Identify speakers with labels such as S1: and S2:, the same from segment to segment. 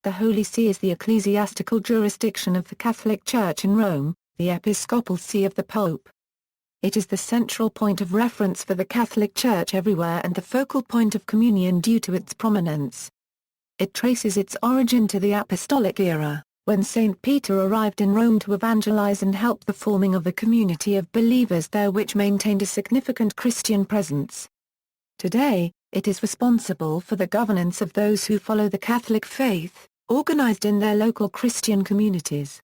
S1: the Holy See is the ecclesiastical jurisdiction of the Catholic Church in Rome, the episcopal see of the Pope. It is the central point of reference for the Catholic Church everywhere and the focal point of communion due to its prominence. It traces its origin to the Apostolic era, when St. Peter arrived in Rome to evangelize and help the forming of a community of believers there which maintained a significant Christian presence. Today, it is responsible for the governance of those who follow the Catholic faith, organized in their local Christian communities.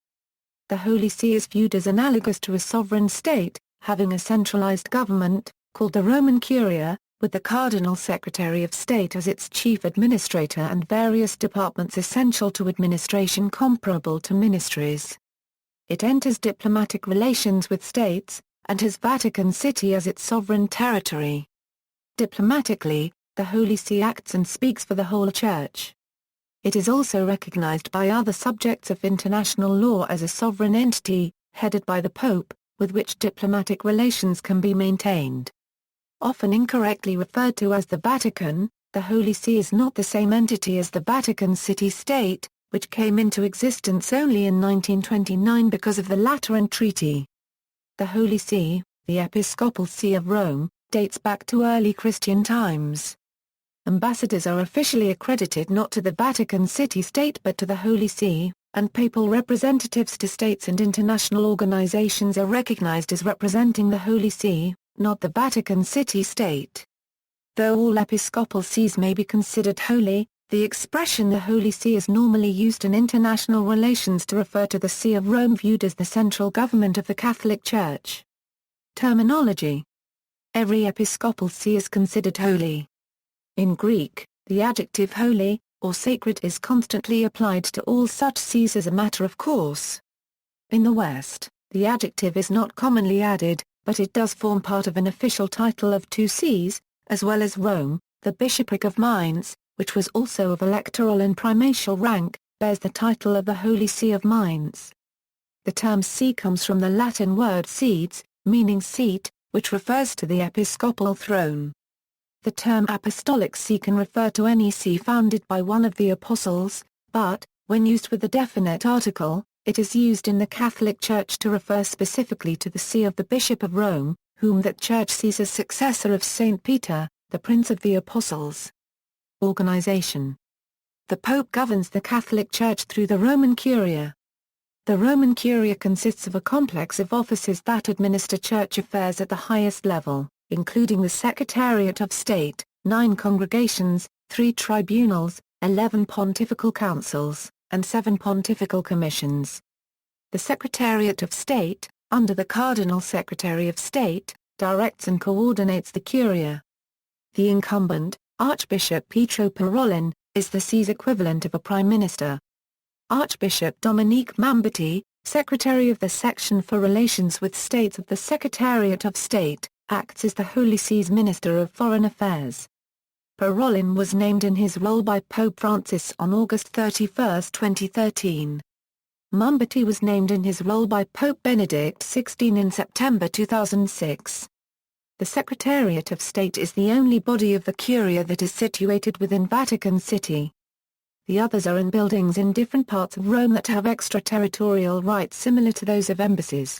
S1: The Holy See is viewed as analogous to a sovereign state, having a centralized government, called the Roman Curia, with the Cardinal Secretary of State as its chief administrator and various departments essential to administration comparable to ministries. It enters diplomatic relations with states, and has Vatican City as its sovereign territory. Diplomatically, the Holy See acts and speaks for the whole Church. It is also recognized by other subjects of international law as a sovereign entity, headed by the Pope, with which diplomatic relations can be maintained. Often incorrectly referred to as the Vatican, the Holy See is not the same entity as the Vatican City State, which came into existence only in 1929 because of the Lateran Treaty. The Holy See, the Episcopal See of Rome, dates back to early Christian times. Ambassadors are officially accredited not to the Vatican City State but to the Holy See, and papal representatives to states and international organizations are recognized as representing the Holy See, not the Vatican City State. Though all episcopal sees may be considered holy, the expression the Holy See is normally used in international relations to refer to the See of Rome viewed as the central government of the Catholic Church. Terminology. Every episcopal see is considered holy. In Greek, the adjective holy, or sacred is constantly applied to all such sees as a matter of course. In the West, the adjective is not commonly added, but it does form part of an official title of two sees, as well as Rome, the Bishopric of Mainz, which was also of electoral and primatial rank, bears the title of the Holy See of Mainz. The term see comes from the Latin word sedes, meaning seat, which refers to the episcopal throne. The term apostolic see can refer to any see founded by one of the apostles, but, when used with a definite article, it is used in the Catholic Church to refer specifically to the see of the Bishop of Rome, whom that Church sees as successor of St. Peter, the Prince of the Apostles. Organization. The Pope governs the Catholic Church through the Roman Curia. The Roman Curia consists of a complex of offices that administer church affairs at the highest level, including the Secretariat of State, 9 congregations, 3 tribunals, 11 pontifical councils, and 7 pontifical commissions. The Secretariat of State, under the Cardinal Secretary of State, directs and coordinates the Curia. The incumbent, Archbishop Pietro Parolin, is the see's equivalent of a prime minister. Archbishop Dominique Mamberti, Secretary of the Section for Relations with States of the Secretariat of State, acts as the Holy See's Minister of Foreign Affairs. Parolin was named in his role by Pope Francis on August 31, 2013. Mamberti was named in his role by Pope Benedict XVI in September 2006. The Secretariat of State is the only body of the Curia that is situated within Vatican City. The others are in buildings in different parts of Rome that have extraterritorial rights similar to those of embassies.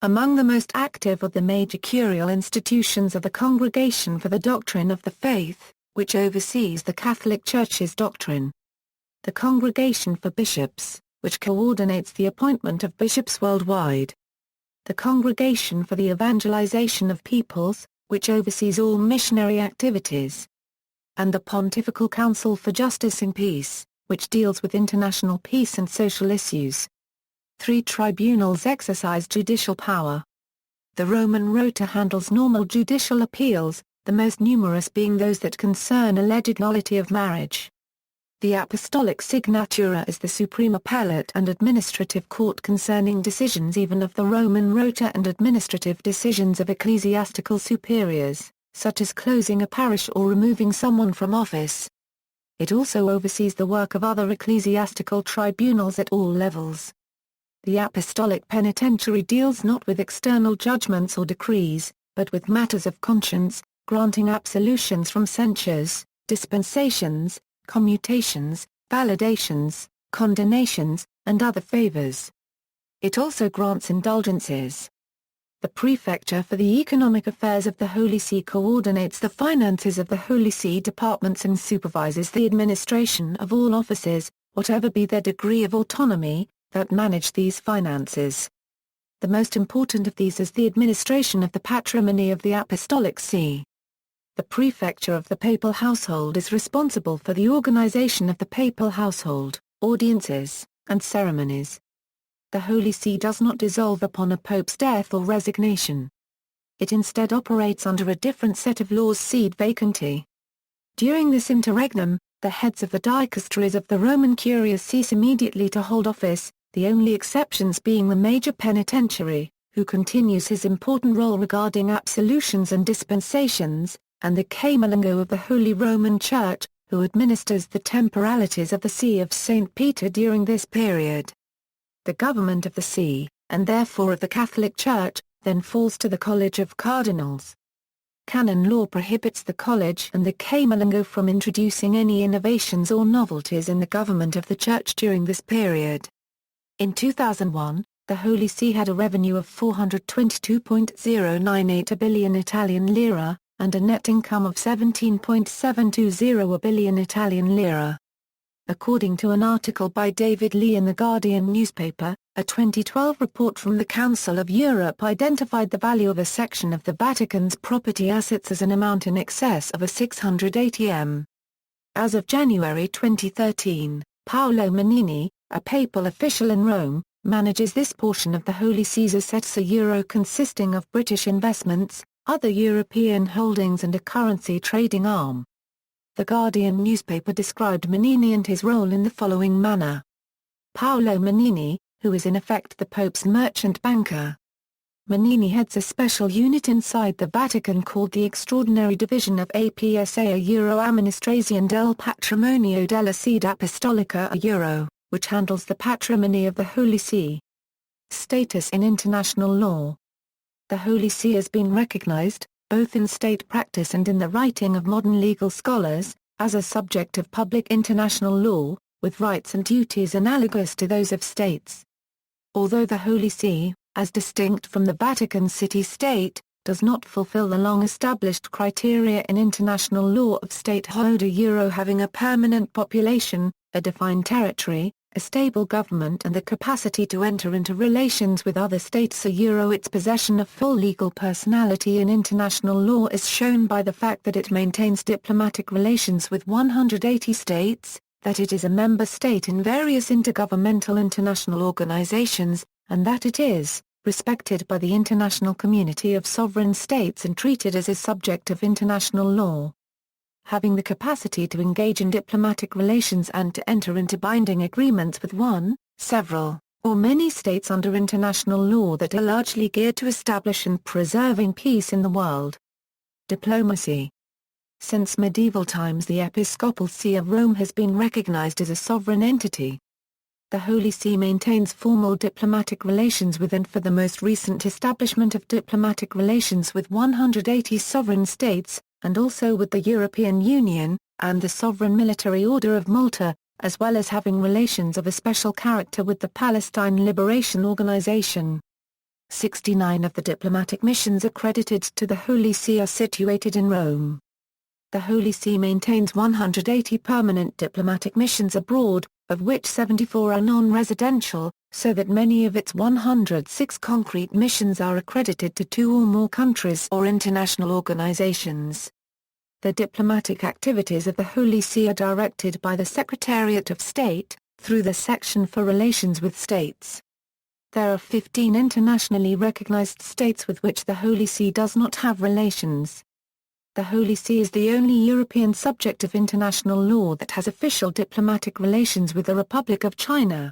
S1: Among the most active of the major curial institutions are the Congregation for the Doctrine of the Faith, which oversees the Catholic Church's doctrine. The Congregation for Bishops, which coordinates the appointment of bishops worldwide. The Congregation for the Evangelization of Peoples, which oversees all missionary activities. And the Pontifical Council for Justice and Peace, which deals with international peace and social issues. 3 tribunals exercise judicial power. The Roman Rota handles normal judicial appeals, the most numerous being those that concern alleged nullity of marriage. The Apostolic Signatura is the supreme appellate and administrative court concerning decisions even of the Roman Rota and administrative decisions of ecclesiastical superiors, such as closing a parish or removing someone from office. It also oversees the work of other ecclesiastical tribunals at all levels. The Apostolic Penitentiary deals not with external judgments or decrees, but with matters of conscience, granting absolutions from censures, dispensations, commutations, validations, condemnations, and other favors. It also grants indulgences. The Prefecture for the Economic Affairs of the Holy See coordinates the finances of the Holy See departments and supervises the administration of all offices, whatever be their degree of autonomy, that manage these finances. The most important of these is the administration of the patrimony of the Apostolic See. The Prefecture of the Papal Household is responsible for the organization of the Papal Household, audiences, and ceremonies. The Holy See does not dissolve upon a pope's death or resignation. It instead operates under a different set of laws sed vacante. During this interregnum, the heads of the dicasteries of the Roman Curia cease immediately to hold office, the only exceptions being the Major Penitentiary, who continues his important role regarding absolutions and dispensations, and the Camerlengo of the Holy Roman Church, who administers the temporalities of the See of St. Peter during this period. The government of the See, and therefore of the Catholic Church, then falls to the College of Cardinals. Canon law prohibits the College and the Camerlengo from introducing any innovations or novelties in the government of the Church during this period. In 2001, the Holy See had a revenue of 422.098 billion Italian lira, and a net income of 17.720 billion Italian lira. According to an article by David Lee in The Guardian newspaper, a 2012 report from the Council of Europe identified the value of a section of the Vatican's property assets as an amount in excess of a 680 m. As of January 2013, Paolo Manini, a papal official in Rome, manages this portion of the Holy See's assets, a euro consisting of British investments, other European holdings and a currency trading arm. The Guardian newspaper described Manini and his role in the following manner. Paolo Manini, who is in effect the Pope's merchant banker. Manini heads a special unit inside the Vatican called the Extraordinary Division of APSA Amministrazione del Patrimonio della Sede Apostolica which handles the patrimony of the Holy See. Status in international law. The Holy See has been recognized, both in state practice and in the writing of modern legal scholars, as a subject of public international law, with rights and duties analogous to those of states. Although the Holy See, as distinct from the Vatican City State, does not fulfill the long-established criteria in international law of statehood, having a permanent population, a defined territory, a stable government and the capacity to enter into relations with other states, its possession of full legal personality in international law is shown by the fact that it maintains diplomatic relations with 180 states, that it is a member state in various intergovernmental international organizations, and that it is respected by the international community of sovereign states and treated as a subject of international law. Having the capacity to engage in diplomatic relations and to enter into binding agreements with one, several, or many states under international law that are largely geared to establish and preserving peace in the world. Diplomacy. Since medieval times, the Episcopal See of Rome has been recognized as a sovereign entity. The Holy See maintains formal diplomatic relations with and for the most recent establishment of diplomatic relations with 180 sovereign states, and also with the European Union, and the Sovereign Military Order of Malta, as well as having relations of a special character with the Palestine Liberation Organization. 69 of the diplomatic missions accredited to the Holy See are situated in Rome. The Holy See maintains 180 permanent diplomatic missions abroad, of which 74 are non-residential, so that many of its 106 concrete missions are accredited to 2 or more countries or international organizations. The diplomatic activities of the Holy See are directed by the Secretariat of State, through the Section for Relations with States. There are 15 internationally recognized states with which the Holy See does not have relations. The Holy See is the only European subject of international law that has official diplomatic relations with the Republic of China.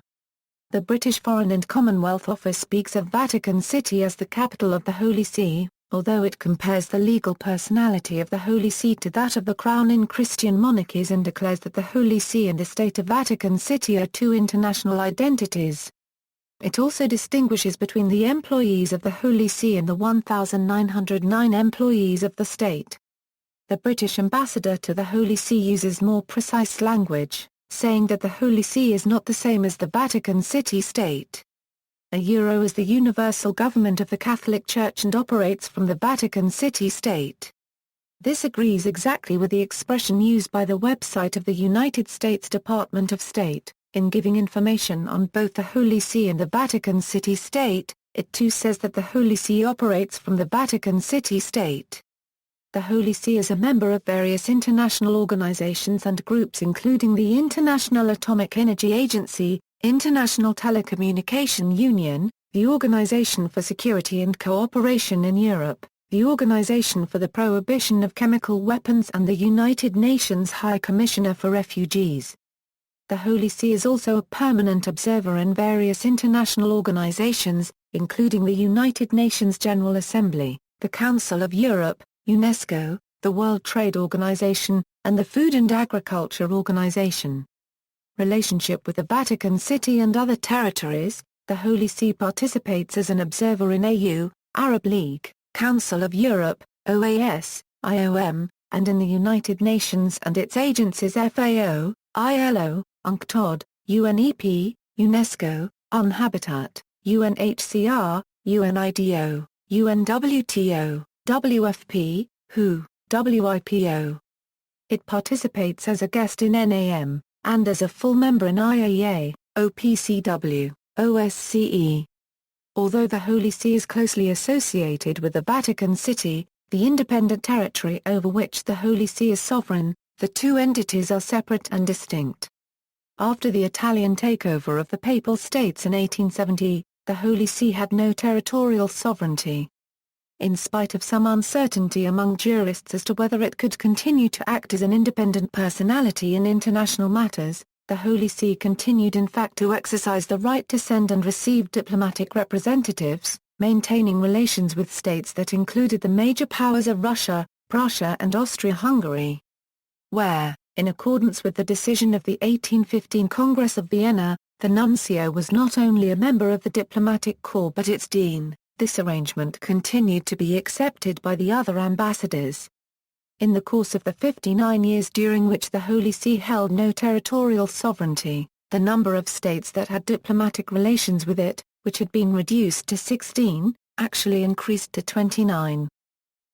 S1: The British Foreign and Commonwealth Office speaks of Vatican City as the capital of the Holy See, although it compares the legal personality of the Holy See to that of the Crown in Christian monarchies and declares that the Holy See and the State of Vatican City are 2 international identities. It also distinguishes between the employees of the Holy See and the 1,909 employees of the state. The British ambassador to the Holy See uses more precise language, saying that the Holy See is not the same as the Vatican City state. A euro is the universal government of the Catholic Church and operates from the Vatican City state. This agrees exactly with the expression used by the website of the United States Department of State, in giving information on both the Holy See and the Vatican City state. It too says that the Holy See operates from the Vatican City state. The Holy See is a member of various international organizations and groups including the International Atomic Energy Agency, International Telecommunication Union, the Organization for Security and Cooperation in Europe, the Organization for the Prohibition of Chemical Weapons and the United Nations High Commissioner for Refugees. The Holy See is also a permanent observer in various international organizations, including the United Nations General Assembly, the Council of Europe, UNESCO, the World Trade Organization, and the Food and Agriculture Organization. Relationship with the Vatican City and other territories. The Holy See participates as an observer in AU, Arab League, Council of Europe, OAS, IOM, and in the United Nations and its agencies FAO, ILO, UNCTAD, UNEP, UNESCO, UNHABITAT, UNHCR, UNIDO, UNWTO, WFP, WHO, WIPO. It participates as a guest in NAM, and as a full member in IAEA, OPCW, OSCE. Although the Holy See is closely associated with the Vatican City, the independent territory over which the Holy See is sovereign, the two entities are separate and distinct. After the Italian takeover of the Papal States in 1870, the Holy See had no territorial sovereignty. In spite of some uncertainty among jurists as to whether it could continue to act as an independent personality in international matters, the Holy See continued in fact to exercise the right to send and receive diplomatic representatives, maintaining relations with states that included the major powers of Russia, Prussia and Austria-Hungary. Where, in accordance with the decision of the 1815 Congress of Vienna, the nuncio was not only a member of the diplomatic corps but its dean. This arrangement continued to be accepted by the other ambassadors. In the course of the 59 years during which the Holy See held no territorial sovereignty, the number of states that had diplomatic relations with it, which had been reduced to 16, actually increased to 29.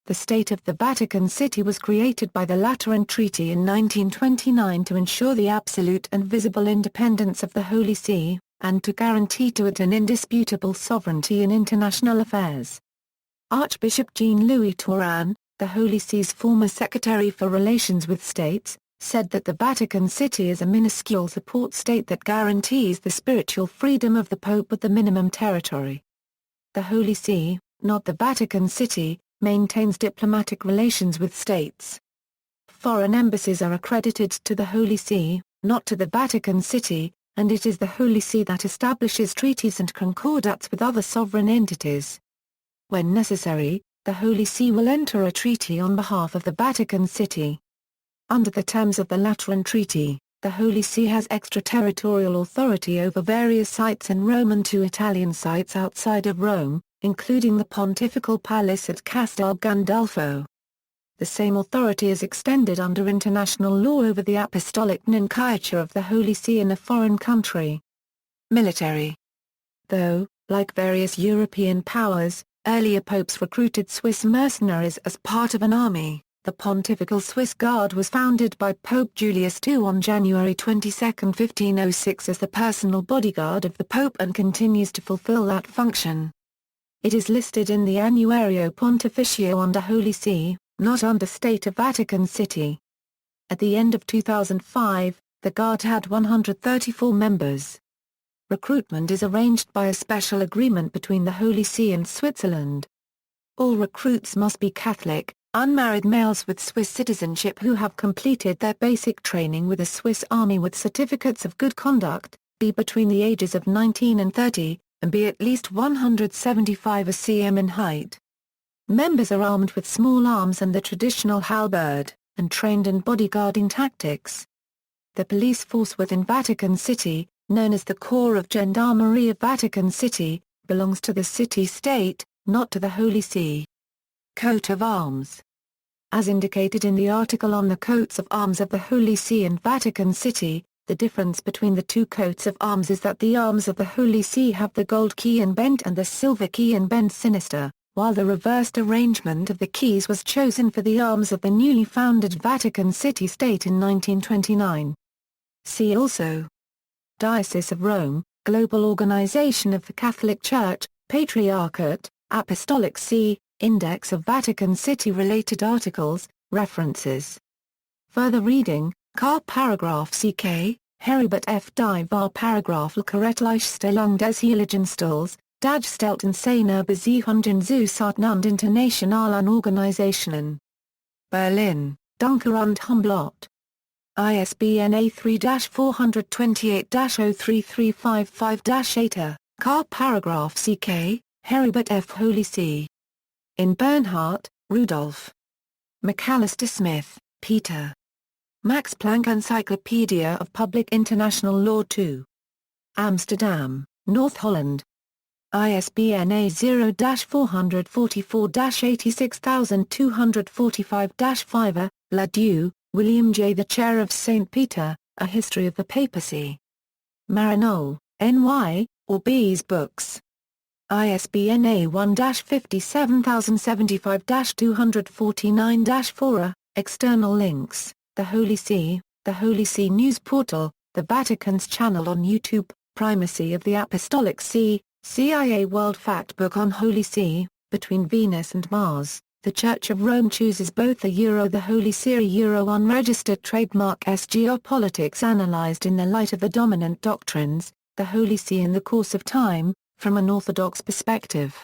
S1: The State of the Vatican City was created by the Lateran Treaty in 1929 to ensure the absolute and visible independence of the Holy See, and to guarantee to it an indisputable sovereignty in international affairs. Archbishop Jean-Louis Touran, the Holy See's former Secretary for Relations with States, said that the Vatican City is a minuscule support state that guarantees the spiritual freedom of the Pope with the minimum territory. The Holy See, not the Vatican City, maintains diplomatic relations with states. Foreign embassies are accredited to the Holy See, not to the Vatican City, and it is the Holy See that establishes treaties and concordats with other sovereign entities. When necessary, the Holy See will enter a treaty on behalf of the Vatican City. Under the terms of the Lateran Treaty, the Holy See has extraterritorial authority over various sites in Rome and 2 Italian sites outside of Rome, including the Pontifical Palace at Castel Gandolfo. The same authority is extended under international law over the apostolic nunciature of the Holy See in a foreign country. Military. Though, like various European powers, earlier popes recruited Swiss mercenaries as part of an army, the Pontifical Swiss Guard was founded by Pope Julius II on January 22, 1506 as the personal bodyguard of the Pope and continues to fulfill that function. It is listed in the Annuario Pontificio under Holy See, not under State of Vatican City. At the end of 2005, the Guard had 134 members. Recruitment is arranged by a special agreement between the Holy See and Switzerland. All recruits must be Catholic, unmarried males with Swiss citizenship who have completed their basic training with the Swiss Army with certificates of good conduct, be between the ages of 19 and 30, and be at least 175 cm in height. Members are armed with small arms and the traditional halberd, and trained in bodyguarding tactics. The police force within Vatican City, known as the Corps of Gendarmerie of Vatican City, belongs to the city-state, not to the Holy See. Coat of Arms. As indicated in the article on the coats of arms of the Holy See and Vatican City, The difference between the two coats of arms is that the arms of the Holy See have the gold key inbent and the silver key inbent sinister, while the reversed arrangement of the keys was chosen for the arms of the newly founded Vatican City State in 1929. See also: Diocese of Rome, Global Organization of the Catholic Church, Patriarchate, Apostolic See, Index of Vatican City-related articles, references. Further reading: Car paragraph CK, Heribert F. die var paragraph Lkarettleichstellung des Heiligenstuhls, Dargestellten seiner Beziehungen zu Satnund internationalen Organisationen. Berlin, Duncker und Humblot. ISBN A3-428-03355-8. Car paragraph CK, Heribert F. Holy See. In Bernhardt, Rudolf. McAllister Smith, Peter. Max Planck Encyclopedia of Public International Law 2. Amsterdam, North Holland. ISBN A0-444-86245-5. Ladue, William J. The Chair of St. Peter, A History of the Papacy. Maryknoll, N.Y., Orbeez Books. ISBN A1-57075-249-4. External links: The Holy See News Portal, the Vatican's channel on YouTube, Primacy of the Apostolic See, CIA World Factbook on Holy See, Between Venus and Mars, the Church of Rome chooses both the Holy See unregistered trademark geopolitics analyzed in the light of the dominant doctrines, the Holy See in the course of time, from an Orthodox perspective.